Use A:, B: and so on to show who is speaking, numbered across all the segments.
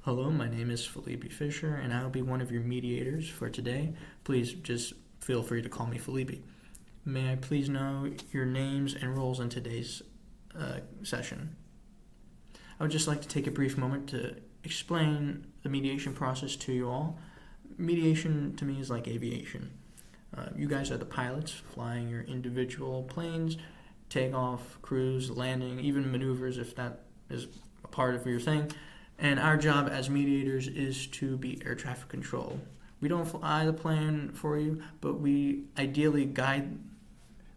A: Hello, my name is Fellipe Fischer, and I'll be one of your mediators for today. Please just feel free to call me Fellipe. May I please know your names and roles in today's session? I would just like to take a brief moment to explain the mediation process to you all. Mediation to me is like aviation. You guys are the pilots flying your individual planes, takeoff, cruise, landing, even maneuvers if that is a part of your thing. And our job as mediators is to be air traffic control. We don't fly the plane for you, but we ideally guide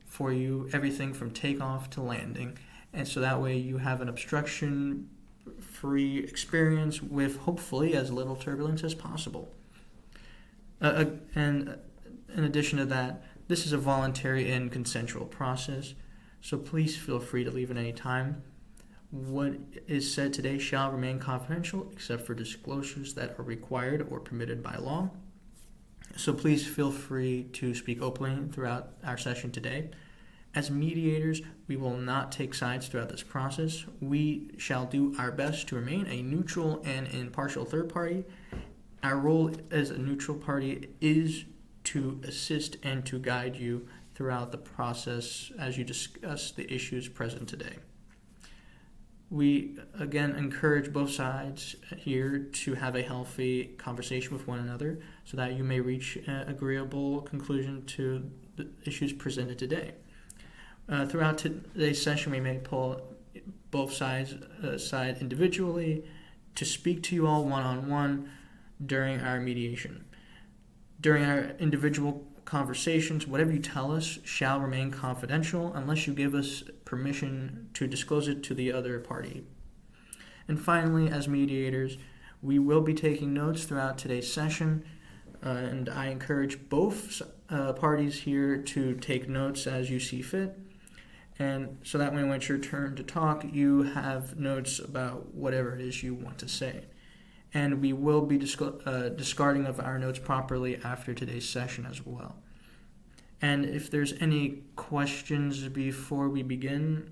A: for you everything from takeoff to landing. And so that way you have an obstruction-free experience with hopefully as little turbulence as possible. And in addition to that, this is a voluntary and consensual process, so please feel free to leave at any time. What is said today shall remain confidential except for disclosures that are required or permitted by law. So please feel free to speak openly throughout our session today. As mediators, we will not take sides throughout this process. We shall do our best to remain a neutral and impartial third party. Our role as a neutral party is to assist and to guide you throughout the process as you discuss the issues present today. We, again, encourage both sides here to have a healthy conversation with one another so that you may reach an agreeable conclusion to the issues presented today. Throughout today's session, we may pull both sides aside individually to speak to you all one-on-one during our mediation. During our individual conversations, whatever you tell us shall remain confidential unless you give us permission to disclose it to the other party. And finally, as mediators, we will be taking notes throughout today's session, and I encourage both parties here to take notes as you see fit. And so that way when it's your turn to talk, you have notes about whatever it is you want to say. And we will be discarding of our notes properly after today's session as well. And if there's any questions before we begin,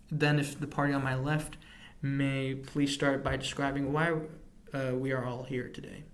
A: then if the party on my left may please start by describing why we are all here today.